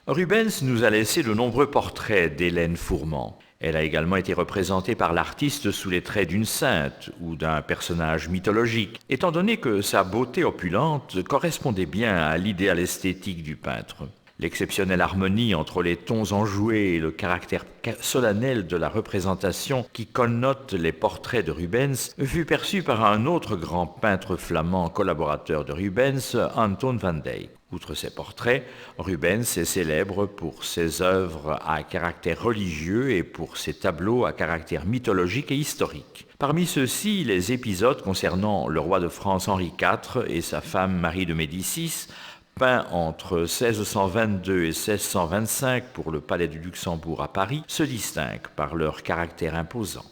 Rubens nous a laissé de nombreux portraits d'Hélène Fourment. Elle a également été représentée par l'artiste sous les traits d'une sainte ou d'un personnage mythologique, étant donné que sa beauté opulente correspondait bien à l'idéal esthétique du peintre. L'exceptionnelle harmonie entre les tons enjoués et le caractère solennel de la représentation qui connote les portraits de Rubens fut perçue par un autre grand peintre flamand collaborateur de Rubens, Anton van Dyck. Outre ses portraits, Rubens est célèbre pour ses œuvres à caractère religieux et pour ses tableaux à caractère mythologique et historique. Parmi ceux-ci, les épisodes concernant le roi de France Henri IV et sa femme Marie de Médicis, peints entre 1622 et 1625 pour le Palais du Luxembourg à Paris, se distinguent par leur caractère imposant.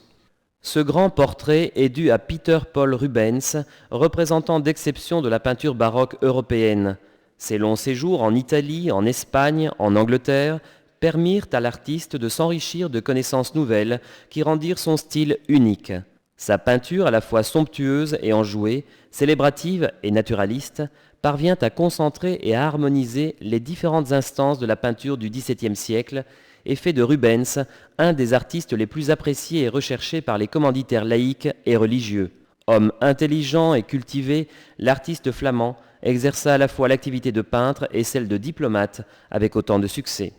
Ce grand portrait est dû à Peter Paul Rubens, représentant d'exception de la peinture baroque européenne. Ses longs séjours en Italie, en Espagne, en Angleterre permirent à l'artiste de s'enrichir de connaissances nouvelles qui rendirent son style unique. Sa peinture, à la fois somptueuse et enjouée, célébrative et naturaliste, parvient à concentrer et à harmoniser les différentes instances de la peinture du XVIIe siècle et fait de Rubens un des artistes les plus appréciés et recherchés par les commanditaires laïcs et religieux. Homme intelligent et cultivé, l'artiste flamand exerça à la fois l'activité de peintre et celle de diplomate avec autant de succès.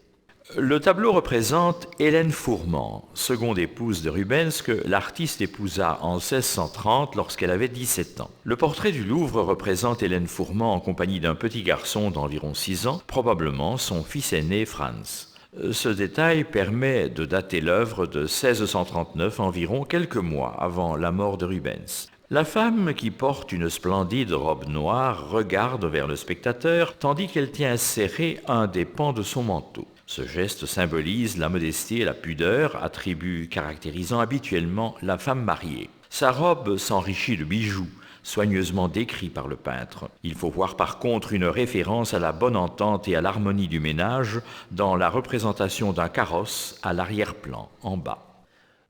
Le tableau représente Hélène Fourment, seconde épouse de Rubens que l'artiste épousa en 1630 lorsqu'elle avait 17 ans. Le portrait du Louvre représente Hélène Fourment en compagnie d'un petit garçon d'environ 6 ans, probablement son fils aîné Franz. Ce détail permet de dater l'œuvre de 1639 environ quelques mois avant la mort de Rubens. La femme qui porte une splendide robe noire regarde vers le spectateur tandis qu'elle tient serré un des pans de son manteau. Ce geste symbolise la modestie et la pudeur, attributs caractérisant habituellement la femme mariée. Sa robe s'enrichit de bijoux, soigneusement décrits par le peintre. Il faut voir par contre une référence à la bonne entente et à l'harmonie du ménage dans la représentation d'un carrosse à l'arrière-plan, en bas.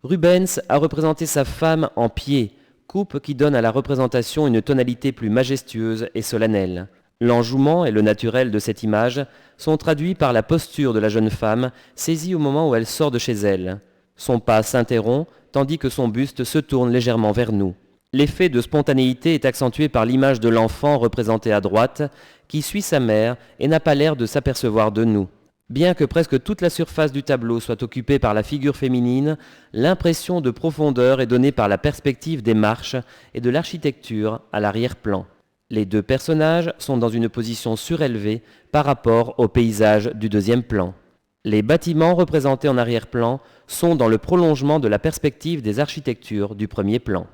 Rubens a représenté sa femme en pied, coupe qui donne à la représentation une tonalité plus majestueuse et solennelle. L'enjouement et le naturel de cette image sont traduits par la posture de la jeune femme saisie au moment où elle sort de chez elle. Son pas s'interrompt tandis que son buste se tourne légèrement vers nous. L'effet de spontanéité est accentué par l'image de l'enfant représenté à droite qui suit sa mère et n'a pas l'air de s'apercevoir de nous. Bien que presque toute la surface du tableau soit occupée par la figure féminine, l'impression de profondeur est donnée par la perspective des marches et de l'architecture à l'arrière-plan. Les deux personnages sont dans une position surélevée par rapport au paysage du deuxième plan. Les bâtiments représentés en arrière-plan sont dans le prolongement de la perspective des architectures du premier plan.